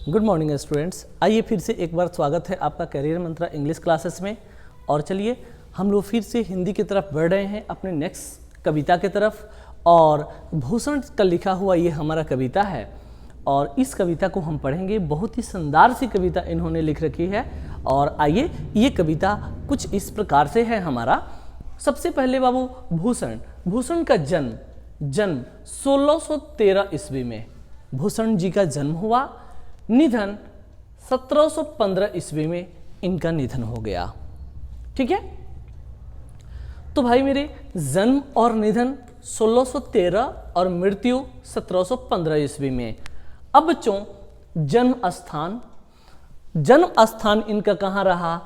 Good morning students. आइए फिर से एक बार स्वागत है आपका करियर मंत्रा इंग्लिश क्लासेस में। और चलिए हम लोग फिर से हिंदी की तरफ बढ़ रहे हैं अपने नेक्स्ट कविता की तरफ। और भूषण का लिखा हुआ ये हमारा कविता है और इस कविता को हम पढ़ेंगे। बहुत ही शानदार सी कविता इन्होंने लिख रखी है। और आइए ये कविता कुछ इस प्रकार से है हमारा। सबसे पहले बाबू भूषण का जन्म 1613 ईस्वी में भूषण जी का जन्म हुआ। निधन 1715 ईस्वी में इनका निधन हो गया। ठीक है, तो भाई मेरे जन्म और निधन 1613 और मृत्यु 1715 ईस्वी में। अब बच्चों जन्म स्थान इनका कहाँ रहा?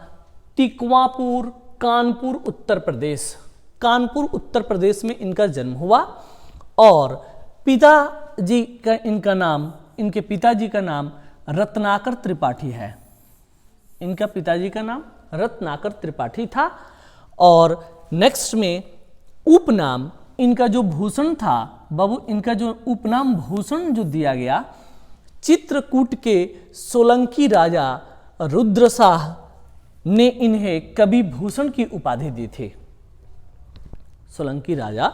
तिकवापुर, कानपुर उत्तर प्रदेश। कानपुर उत्तर प्रदेश में इनका जन्म हुआ। और पिताजी का इनके पिताजी का नाम रत्नाकर त्रिपाठी है। इनका पिताजी का नाम रत्नाकर त्रिपाठी था। और नेक्स्ट में उपनाम इनका जो भूषण था बाबू, इनका जो उपनाम भूषण जो दिया गया, चित्रकूट के सोलंकी राजा रुद्रशाह ने इन्हें कवि भूषण की उपाधि दी थी। सोलंकी राजा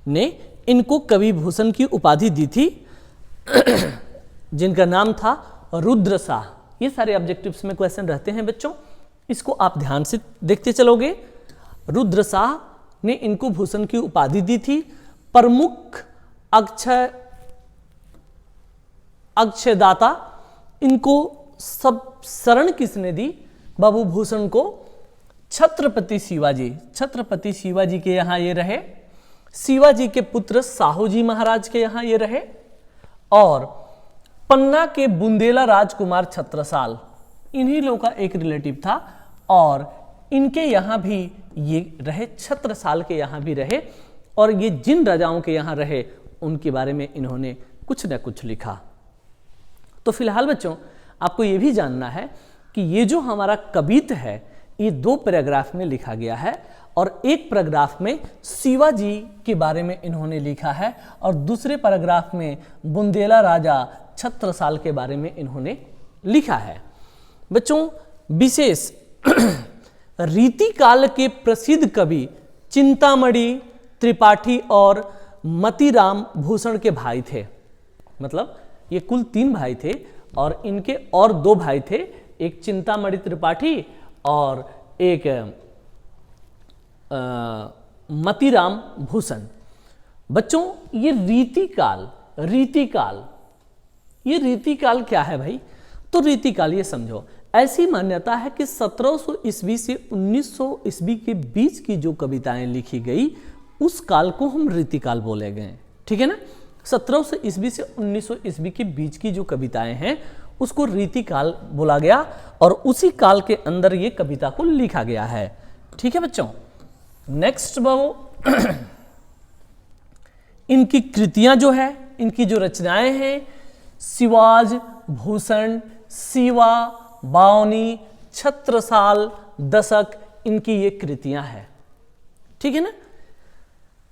ने इनको कवि भूषण की उपाधि दी थी जिनका नाम था रुद्रशाह। ये सारे ऑब्जेक्टिव्स में क्वेश्चन रहते हैं बच्चों, इसको आप ध्यान से देखते चलोगे। रुद्रशाह ने इनको भूषण की उपाधि दी थी। प्रमुख अक्षयदाता इनको सब शरण किसने दी बाबू भूषण को? छत्रपति शिवाजी के यहाँ ये रहे। शिवाजी के पुत्र साहूजी महाराज के यहाँ ये रहे। और पन्ना के बुंदेला राजकुमार छत्रसाल, इन्हीं लोगों का एक रिलेटिव था और इनके यहाँ भी ये रहे, छत्रसाल के यहाँ भी रहे। और ये जिन राजाओं के यहाँ रहे उनके बारे में इन्होंने कुछ न कुछ लिखा। तो फिलहाल बच्चों आपको ये भी जानना है कि ये जो हमारा कविता है ये 2 पैराग्राफ में लिखा गया है। और एक पैराग्राफ में शिवाजी के बारे में इन्होंने लिखा है और दूसरे पैराग्राफ में बुंदेला राजा छत्रसाल के बारे में इन्होंने लिखा है। बच्चों विशेष रीतिकाल के प्रसिद्ध कवि चिंतामणि त्रिपाठी और मतीराम भूषण के भाई थे। मतलब ये कुल 3 भाई थे और इनके और 2 भाई थे, एक चिंतामणि त्रिपाठी और एक मतीराम भूषण। बच्चों ये रीतिकाल क्या है भाई? तो रीतिकाल ये समझो, ऐसी मान्यता है कि 1700 ईस्वी से 1900 ईस्वी के बीच की जो कविताएं लिखी गई उस काल को हम रीतिकाल बोले गए। ठीक है ना? 1700 ईस्वी से 1900 ईस्वी के बीच की जो कविताएं हैं उसको रीतिकाल बोला गया और उसी काल के अंदर ये कविता को लिखा गया है। ठीक है बच्चों, नेक्स्ट बाबू इनकी कृतियां जो है, इनकी जो रचनाएं हैं, शिवाज, भूषण, शिवा, बावनी, छत्रसाल, दशक, इनकी ये कृतियां हैं। ठीक है ना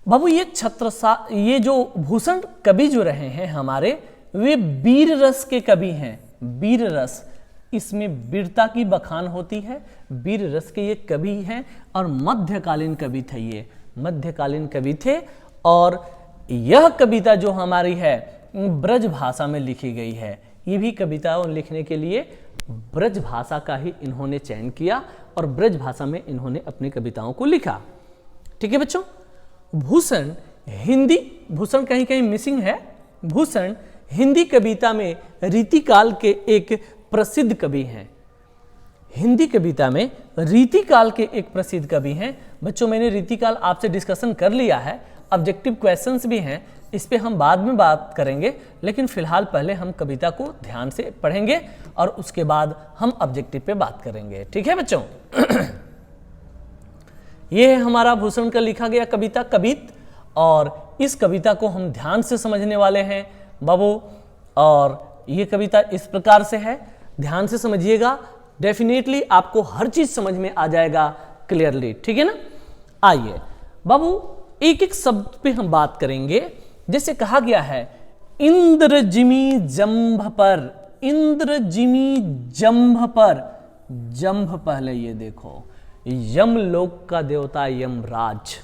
बाबू? ये जो भूषण कवि जो रहे हैं हमारे, वे वीर रस के कवि हैं। वीर रस, इसमें वीरता की बखान होती है। वीर रस के ये कवि हैं और मध्यकालीन कवि थे। ये मध्यकालीन कवि थे और यह कविता जो हमारी है ब्रज भाषा में लिखी गई है। ये भी कविताओं लिखने के लिए ब्रज भाषा का ही इन्होंने चयन किया और ब्रज भाषा में इन्होंने अपनी कविताओं को लिखा। ठीक है बच्चों, भूषण कहीं कहीं मिसिंग है। भूषण हिंदी कविता में रीतिकाल के एक प्रसिद्ध कवि हैं। हिंदी कविता में रीतिकाल के एक प्रसिद्ध कवि हैं। बच्चों मैंने रीतिकाल आपसे डिस्कशन कर लिया है, ऑब्जेक्टिव क्वेश्चंस भी हैं, इस पे हम बाद में बात करेंगे। लेकिन फिलहाल पहले हम कविता को ध्यान से पढ़ेंगे और उसके बाद हम ऑब्जेक्टिव पे बात करेंगे। ठीक है बच्चों? ये है हमारा भूषण का लिखा गया कवित और इस कविता को हम ध्यान से समझने वाले हैं बाबू। और ये कविता इस प्रकार से है, ध्यान से समझिएगा, डेफिनेटली आपको हर चीज समझ में आ जाएगा क्लियरली। ठीक है ना? आइए बाबू एक एक शब्द पे हम बात करेंगे। जैसे कहा गया है इंद्रजिमी जंभ पर इंद्र जिमी जम्भ पर, जम्भ पहले ये देखो, यमलोक का देवता यमराज,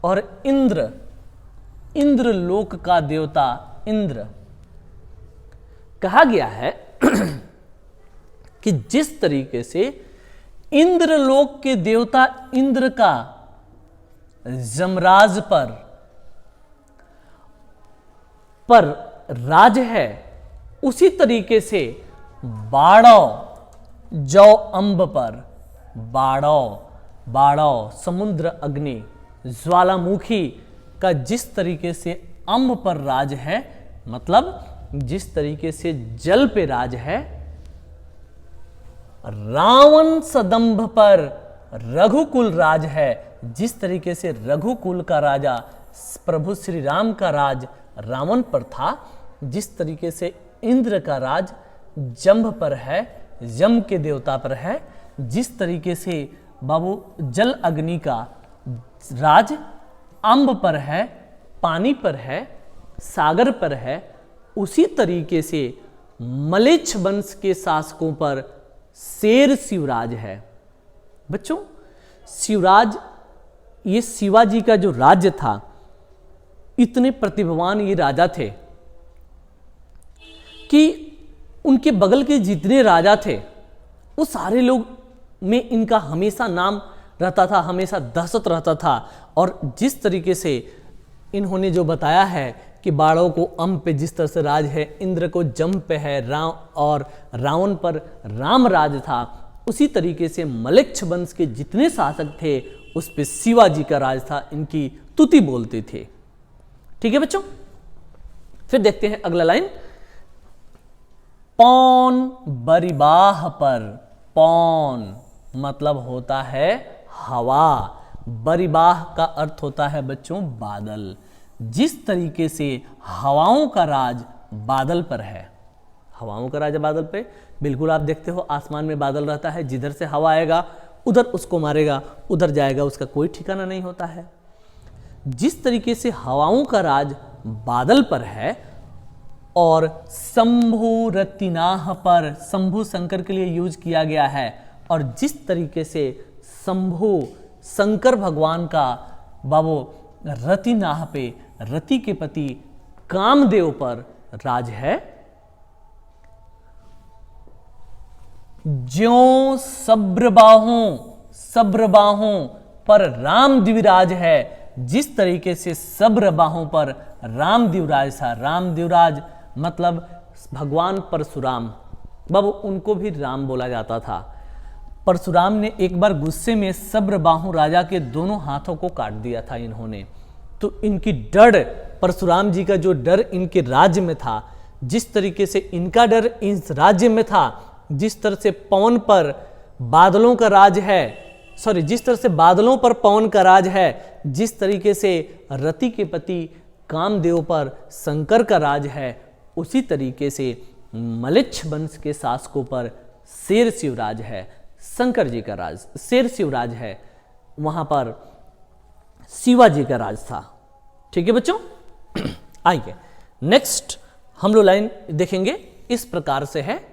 और इंद्र, इंद्र लोक का देवता इंद्र। कहा गया है कि जिस तरीके से इंद्रलोक के देवता इंद्र का यमराज पर राज है, उसी तरीके से बाड़ौ जौ अंब पर, बाड़ौ, बाड़ौ समुद्र अग्नि ज्वालामुखी का जिस तरीके से अंब पर राज है, मतलब जिस तरीके से जल पे राज है, रावण सदंभ पर रघुकुल राज है। जिस तरीके से रघुकुल का राजा प्रभु श्री राम का राज रावण पर था, जिस तरीके से इंद्र का राज जंभ पर है, यम के देवता पर है, जिस तरीके से बाबू जल अग्नि का राज अंब पर है, पानी पर है, सागर पर है, उसी तरीके से मलेच्छ वंश के शासकों पर शेर शिवराज है। बच्चों, शिवराज, ये शिवाजी का जो राज्य था, इतने प्रतिभावान ये राजा थे कि उनके बगल के जितने राजा थे वो सारे लोग में इनका हमेशा नाम रहता था, हमेशा दहशत रहता था। और जिस तरीके से इन्होंने जो बताया है कि बाड़ों को अंब पे जिस तरह से राज है, इंद्र को जम पे है, और रावण पर राम राज था, उसी तरीके से मलेच्छ वंश के जितने शासक थे उस पे शिवाजी का राज था, इनकी तुति बोलते थे। ठीक है बच्चों, फिर देखते हैं अगला लाइन, पौन बरिबाह पर, पौन मतलब होता है हवा, बरिबाह का अर्थ होता है बच्चों बादल। जिस तरीके से हवाओं का राज बादल पर है, हवाओं का राज बादल पे, बिल्कुल आप देखते हो आसमान में बादल रहता है, जिधर से हवा आएगा उधर उसको मारेगा, उधर जाएगा, उसका कोई ठिकाना नहीं होता है। जिस तरीके से हवाओं का राज बादल पर है और शंभु रतिनाह पर, शंभु शंकर के लिए यूज किया गया है, और जिस तरीके से शंभु शंकर भगवान का बाबू रतिनाह पे, रति के पति कामदेव पर राज है, ज्यों सब्रबाहों, सब्रबाहों पर राम द्विराज है। जिस तरीके से सब्रबाहों पर राम द्विराज था, राम द्विराज मतलब भगवान परशुराम, बाबू उनको भी राम बोला जाता था। परशुराम ने एक बार गुस्से में सब्रबाहु राजा के दोनों हाथों को काट दिया था इन्होंने, तो इनकी डर, परशुराम जी का जो डर इनके राज्य में था, जिस तरीके से इनका डर इस राज्य में था, जिस तरह से पवन पर बादलों का राज है, सॉरी जिस तरह से बादलों पर पवन का राज है, जिस तरीके से रति के पति कामदेव पर शंकर का राज है, उसी तरीके से मलेच्छ वंश के शासकों पर शेर शिवराज है, शंकर जी का राज, शेर शिवराज है, वहां पर शिवाजी का राज था। ठीक है बच्चों, आइए नेक्स्ट हम लोग लाइन देखेंगे, इस प्रकार से है,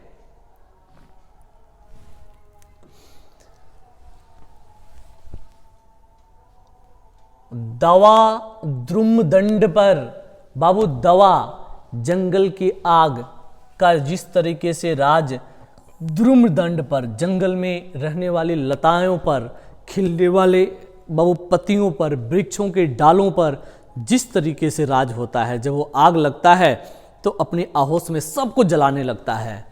दवा द्रुमदंड पर, बाबू दवा जंगल की आग का जिस तरीके से राज द्रुमदंड पर, जंगल में रहने वाली लताओं पर, खिलने वाले बाबू पत्तियों पर, वृक्षों के डालों पर जिस तरीके से राज होता है, जब वो आग लगता है तो अपने आहोश में सबको जलाने लगता है,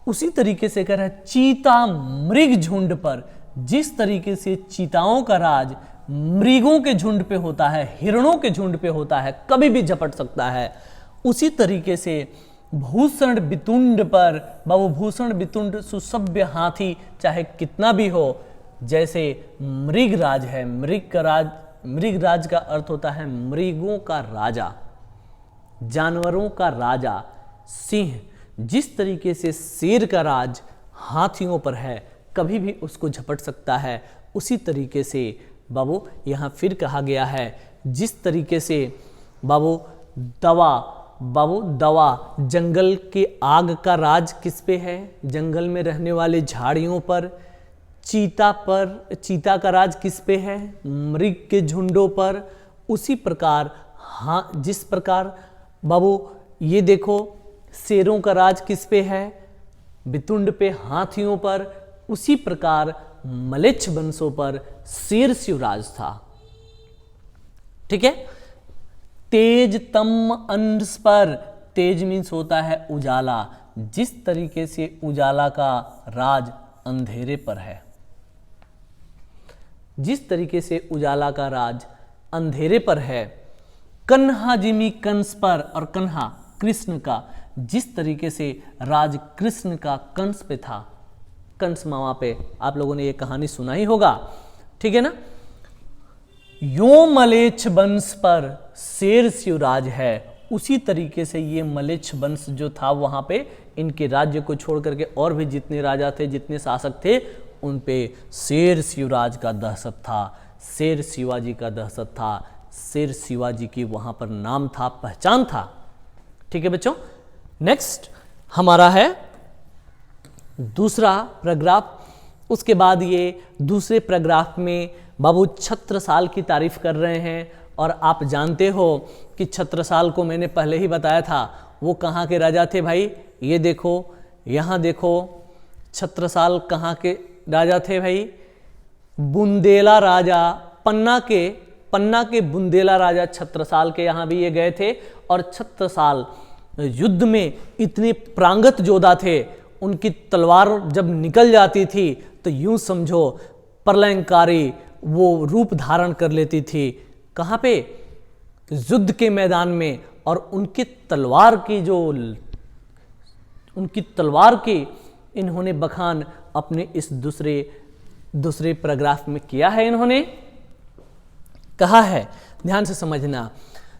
उसी तरीके से कह रहा है चीता मृग झुंड पर, जिस तरीके से चीताओं का राज मृगों के झुंड पे होता है, हिरणों के झुंड पे होता है, कभी भी झपट सकता है, उसी तरीके से भूषण बितुंड पर, बाबू भूषण बितुंड सुसभ्य हाथी चाहे कितना भी हो, जैसे मृगराज है, मृग का राज, मृगराज का अर्थ होता है मृगों का राजा, जानवरों का राजा सिंह, जिस तरीके से शेर का राज हाथियों पर है, कभी भी उसको झपट सकता है, उसी तरीके से बाबू यहाँ फिर कहा गया है, जिस तरीके से बाबू दवा बाबू दवा, जंगल के आग का राज किस पे है? जंगल में रहने वाले झाड़ियों पर। चीता का राज किस पे है? मृग के झुंडों पर। उसी प्रकार हाँ, जिस प्रकार बाबू ये देखो शेरों का राज किस पे है? वितुंड पे, हाथियों पर। उसी प्रकार मलेच्छ वंशों पर शेर शिवराज था। ठीक है। तेज तम अंश पर, तेज मीन्स होता है उजाला। जिस तरीके से उजाला का राज अंधेरे पर है, जिस तरीके से उजाला का राज अंधेरे पर है। कन्हा जिमी कंस पर, और कन्हा कृष्ण का, जिस तरीके से राज कृष्ण का कंस पे था, कंस मामा पे, आप लोगों ने ये कहानी सुना ही होगा। ठीक है ना। यो मलेच्छ वंश पर शेर शिवराज है। उसी तरीके से ये मलेच्छ वंश जो था वहां पे इनके राज्य को छोड़ करके और भी जितने राजा थे, जितने शासक थे, उन पे शेर शिवराज का दहशत था, शेर शिवाजी का दहशत था, शेर शिवाजी की वहां पर नाम था, पहचान था। ठीक है बच्चों। नेक्स्ट हमारा है दूसरा पैराग्राफ। उसके बाद ये दूसरे पैराग्राफ में बाबू छत्रसाल की तारीफ कर रहे हैं। और आप जानते हो कि छत्रसाल को मैंने पहले ही बताया था, वो कहाँ के राजा थे भाई? ये देखो, यहाँ देखो, छत्रसाल कहाँ के राजा थे भाई? बुंदेला राजा, पन्ना के बुंदेला राजा छत्रसाल के यहाँ भी ये गए थे। और छत्रसाल युद्ध में इतने प्रांगत योद्धा थे, उनकी तलवार जब निकल जाती थी तो यूं समझो प्रलयंकारी वो रूप धारण कर लेती थी। कहाँ पे? युद्ध के मैदान में। और उनकी तलवार की इन्होंने बखान अपने इस दूसरे पैराग्राफ में किया है। इन्होंने कहा है, ध्यान से समझना,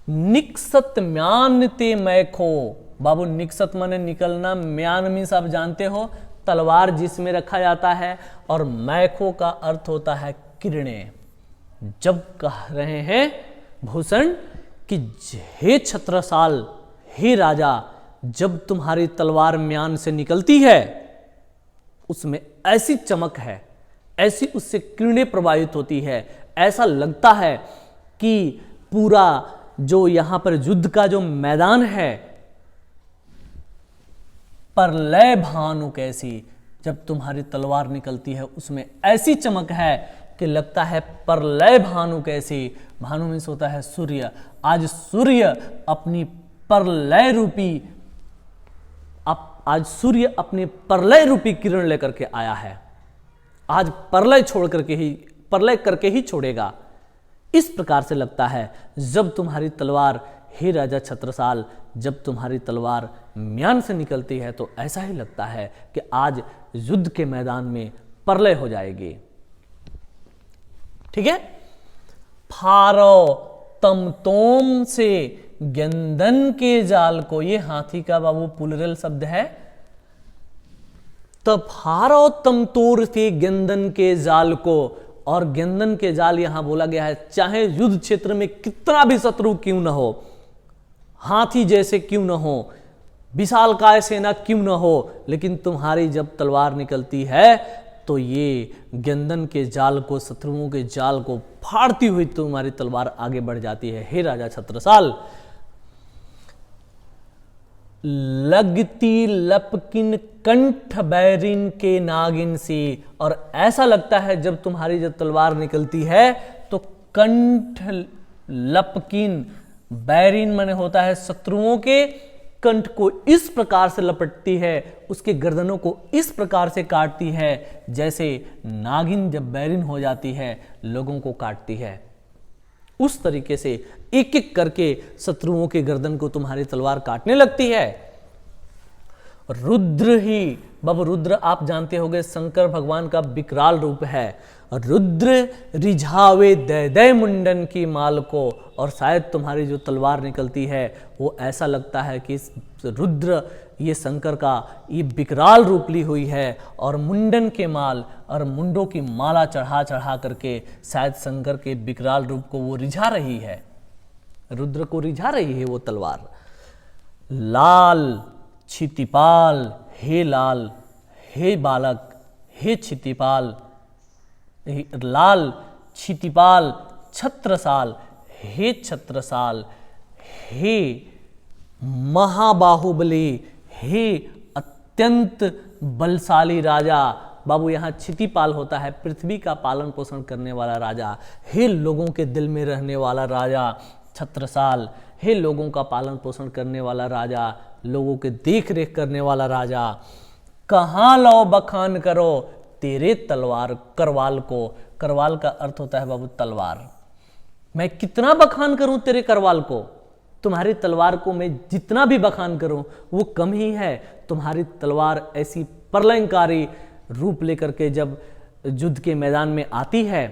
निक्सत म्यान ते मैखो। बाबू निक्सत माने निकलना, म्यान मीन्स आप जानते हो तलवार जिसमें रखा जाता है, और मैखो का अर्थ होता है किरणें। जब कह रहे हैं भूषण कि हे छत्रसाल, हे राजा, जब तुम्हारी तलवार म्यान से निकलती है उसमें ऐसी चमक है, ऐसी उससे किरणें प्रवाहित होती है, ऐसा लगता है कि पूरा जो यहां पर युद्ध का जो मैदान है, प्रलय भानु कैसी, जब तुम्हारी तलवार निकलती है उसमें ऐसी चमक है कि लगता है प्रलय भानु कैसी। भानु मीन्स होता है सूर्य। आज सूर्य अपनी प्रलय रूपी आज सूर्य अपनी प्रलय रूपी किरण लेकर के आया है। आज प्रलय करके ही छोड़ेगा। इस प्रकार से लगता है जब तुम्हारी तलवार, हे राजा छत्रसाल, जब तुम्हारी तलवार म्यान से निकलती है तो ऐसा ही लगता है कि आज युद्ध के मैदान में प्रलय हो जाएगी। ठीक है। फारो तम तोम से गेंदन के जाल को, ये हाथी का बाबू प्लुरल शब्द है। तो फारो तम तोर से गेंदन के जाल को, और गेंदन के जाल यहां बोला गया है, चाहे युद्ध क्षेत्र में कितना भी शत्रु क्यों न हो, हाथी जैसे क्यों न हो, विशालकाय सेना क्यों न हो, लेकिन तुम्हारी जब तलवार निकलती है तो ये गेंदन के जाल को, शत्रुओं के जाल को फाड़ती हुई तुम्हारी तलवार आगे बढ़ जाती है। हे राजा छत्रसाल, लगती लपकिन कंठ बैरिन के नागिन सी, और ऐसा लगता है जब तुम्हारी जब तलवार निकलती है तो कंठ लपकिन, बैरिन माने होता है शत्रुओं के कंठ को इस प्रकार से लपटती है, उसके गर्दनों को इस प्रकार से काटती है जैसे नागिन जब बैरिन हो जाती है लोगों को काटती है। उस तरीके से एक एक करके शत्रुओं के गर्दन को तुम्हारी तलवार काटने लगती है। रुद्र ही, बाबू रुद्र आप जानते होंगे शंकर भगवान का विकराल रूप है। रुद्र रिझावे दय मुंडन की माल को, और शायद तुम्हारी जो तलवार निकलती है वो ऐसा लगता है कि रुद्र ये शंकर का ये विकराल रूप ली हुई है, और मुंडन के माल, और मुंडों की माला चढ़ा चढ़ा करके शायद शंकर के विकराल रूप को वो रिझा रही है, रुद्र को रिझा रही है वो तलवार। लाल क्षितिपाल, हे लाल, हे बालक, हे क्षितिपाल, लाल क्षितिपाल छत्रसाल, हे छत्रसाल, हे महाबाहुबली, हे अत्यंत बलशाली राजा। बाबू यहाँ क्षितिपाल होता है पृथ्वी का पालन पोषण करने वाला राजा। हे लोगों के दिल में रहने वाला राजा छत्रसाल, हे लोगों का पालन पोषण करने वाला राजा, लोगों के देख रेख करने वाला राजा। कहाँ लो बखान करो तेरे तलवार करवाल को। करवाल का अर्थ होता है बाबू तलवार। मैं कितना बखान करूं तेरे करवाल को, तुम्हारी तलवार को मैं जितना भी बखान करूं वो कम ही है। तुम्हारी तलवार ऐसी प्रलयंकारी रूप लेकर के जब युद्ध के मैदान में आती है,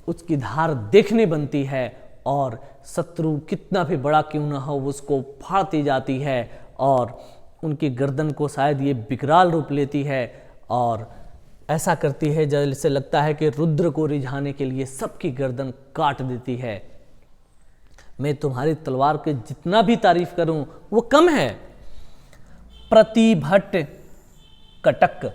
उसकी धार देखने बनती है और शत्रु कितना भी बड़ा क्यों ना हो उसको फाड़ती जाती है और उनकी गर्दन को शायद ये विकराल रूप लेती है और ऐसा करती है जैसे लगता है कि रुद्र को रिझाने के लिए सबकी गर्दन काट देती है। मैं तुम्हारी तलवार के जितना भी तारीफ करूं वो कम है। प्रतिभट कटक।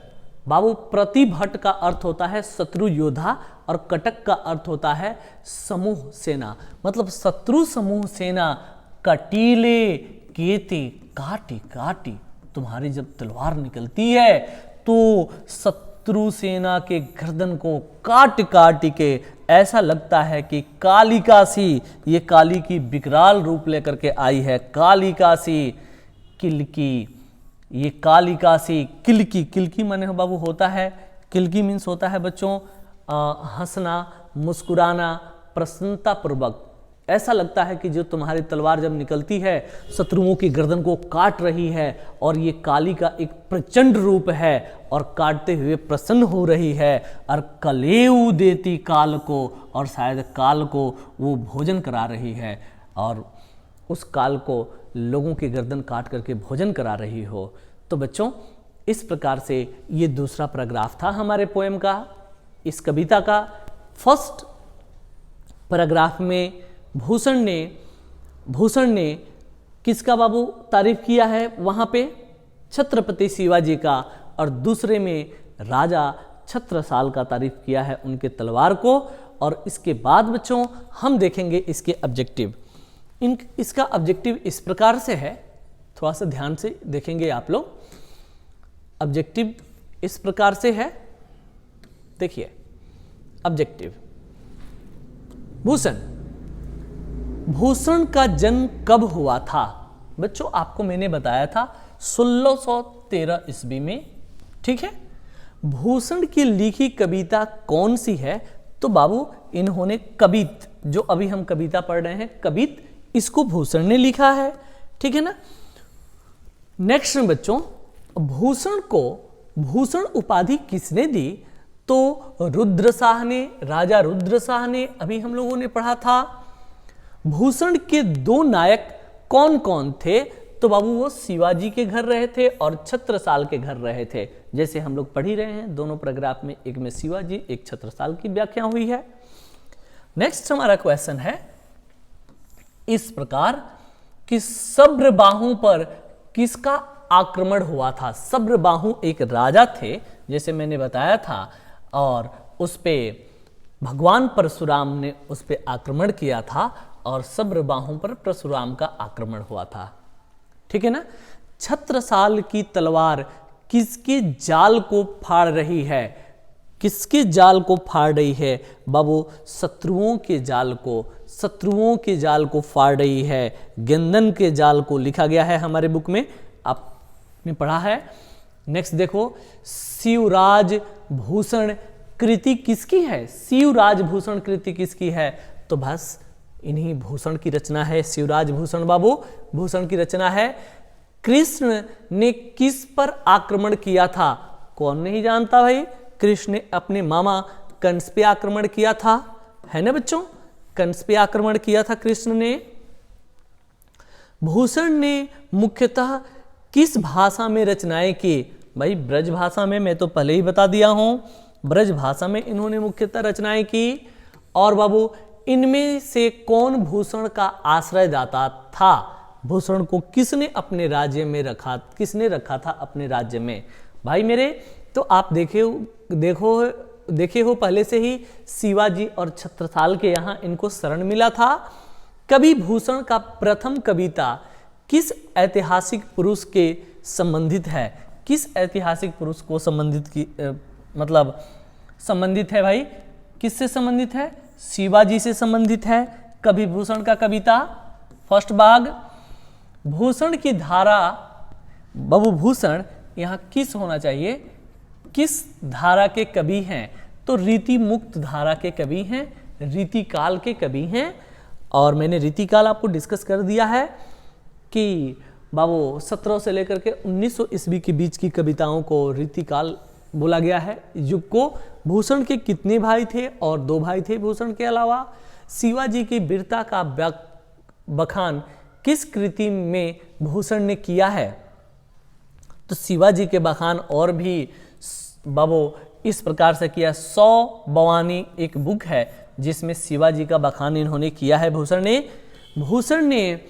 बाबू प्रतिभट का अर्थ होता है शत्रु योद्धा और कटक का अर्थ होता है समूह सेना। मतलब शत्रु समूह सेना कटीले केते काटी काटी। तुम्हारी जब तलवार निकलती है तो शत्रु सेना के गर्दन को काट काट के ऐसा लगता है कि कालिका सी, ये काली की विकराल रूप लेकर के आई है। कालिका सी किलकी, ये कालिका सी किलकी। किलकी माने हो बाबू होता है, किलकी मीन्स होता है बच्चों हंसना, मुस्कुराना, प्रसन्नता पूर्वक। ऐसा लगता है कि जो तुम्हारी तलवार जब निकलती है शत्रुओं की गर्दन को काट रही है और ये काली का एक प्रचंड रूप है और काटते हुए प्रसन्न हो रही है और कलेऊ देती काल को, और शायद काल को वो भोजन करा रही है और उस काल को लोगों की गर्दन काट करके भोजन करा रही हो। तो बच्चों इस प्रकार से ये दूसरा पैराग्राफ था हमारे पोएम का, इस कविता का। फर्स्ट पैराग्राफ में भूषण ने किसका बाबू तारीफ किया है वहां पे? छत्रपति शिवाजी का। और दूसरे में राजा छत्रसाल का तारीफ किया है उनके तलवार को। और इसके बाद बच्चों हम देखेंगे इसके ऑब्जेक्टिव। इसका ऑब्जेक्टिव इस प्रकार से है, थोड़ा सा ध्यान से देखेंगे आप लोग। ऑब्जेक्टिव इस प्रकार से है, देखिए ऑब्जेक्टिव। भूषण का जन्म कब हुआ था? बच्चों आपको मैंने बताया था 1613 ईस्वी में, ठीक है। भूषण की लिखी कविता कौन सी है? तो बाबू इन्होंने कवित, जो अभी हम कविता पढ़ रहे हैं कवित, इसको भूषण ने लिखा है, ठीक है ना। नेक्स्ट में बच्चों भूषण को भूषण उपाधि किसने दी? तो रुद्रशाह ने, राजा रुद्रशाह ने, अभी हम लोगों ने पढ़ा था। भूषण के दो नायक कौन कौन थे? तो बाबू वो शिवाजी के घर रहे थे और छत्रसाल के घर रहे थे, जैसे हम लोग पढ़ ही रहे हैं दोनों पैराग्राफ में, एक में शिवाजी एक छत्रसाल की व्याख्या हुई है। नेक्स्ट हमारा क्वेश्चन है इस प्रकार कि सब्रबाहु पर किसका आक्रमण हुआ था? सब्रबाहु एक राजा थे जैसे मैंने बताया था, और उस पे भगवान परशुराम ने उस पे आक्रमण किया था और सब्रबाहु पर परशुराम का आक्रमण हुआ था, ठीक है ना। छत्रसाल की तलवार किसके जाल को फाड़ रही है? किसके जाल को फाड़ रही है? बाबू शत्रुओं के जाल को, शत्रुओं के जाल को फाड़ रही है। गेंदन के जाल को लिखा गया है हमारे बुक में, आपने पढ़ा है। नेक्स्ट देखो, शिवराज भूषण कृति किसकी है? शिवराज भूषण कृति किसकी है? तो बस इन्हीं भूषण की रचना है, शिवराज भूषण बाबू भूषण की रचना है। कृष्ण ने किस पर आक्रमण किया था? कौन नहीं जानता भाई? कृष्ण ने अपने मामा कंस पे आक्रमण किया था, है ना बच्चों। कंस पे आक्रमण किया था कृष्ण ने। भूषण ने मुख्यतः किस भाषा में रचनाएं की? भाई ब्रज भाषा में, मैं तो पहले ही बता दिया हूं, ब्रज भाषा में इन्होंने मुख्यतः रचनाएं की। और बाबू इनमें से कौन भूषण का आश्रयदाता था? भूषण को किसने अपने राज्य में रखा, किसने रखा था अपने राज्य में? भाई मेरे, तो आप देखे हो पहले से ही शिवाजी और छत्रसाल के यहाँ इनको शरण मिला था। कवि भूषण का प्रथम कविता किस ऐतिहासिक पुरुष के संबंधित है? किस ऐतिहासिक पुरुष को संबंधित है भाई? किससे संबंधित है? शिवाजी से संबंधित है कवि भूषण का कविता। फर्स्ट भाग, भूषण की धारा, बाबू भूषण यहाँ किस होना चाहिए, किस धारा के कवि हैं? तो रीति मुक्त धारा के कवि हैं, रीतिकाल के कवि हैं। और मैंने रीतिकाल आपको डिस्कस कर दिया है कि बाबू 1700 से लेकर के 1900 ईस्वी के बीच की कविताओं को रीतिकाल बोला गया है। युग को भूषण के कितने भाई थे? और 2 भाई थे भूषण के अलावा। शिवाजी की वीरता का बखान किस कृति में भूषण ने किया है? तो शिवाजी के बखान और भी बाबू इस प्रकार से किया। 100 बवानी एक बुक है जिसमें शिवाजी का बखान इन्होंने किया है भूषण ने। भूषण ने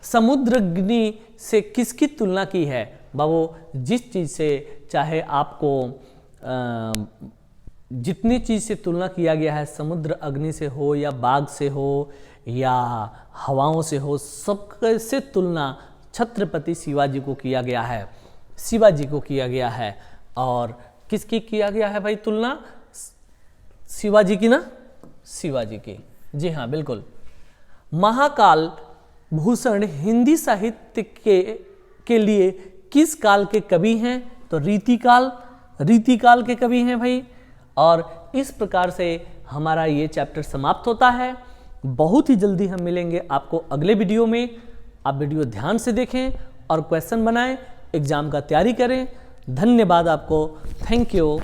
समुद्रग्नि से किसकी तुलना की है? बाबू जिस चीज से चाहे आपको जितनी चीज से तुलना किया गया है, समुद्र अग्नि से हो या बाघ से हो या हवाओं से हो, सबसे तुलना छत्रपति शिवाजी को किया गया है, शिवाजी को किया गया है। और किसकी किया गया है भाई तुलना? शिवाजी की ना, शिवाजी की। जी हाँ बिल्कुल। महाकाल भूषण हिंदी साहित्य के लिए किस काल के कवि हैं? तो रीतिकाल के कवि हैं भाई। और इस प्रकार से हमारा ये चैप्टर समाप्त होता है। बहुत ही जल्दी हम मिलेंगे आपको अगले वीडियो में। आप वीडियो ध्यान से देखें और क्वेश्चन बनाएं, एग्जाम का तैयारी करें। धन्यवाद आपको। Thank you.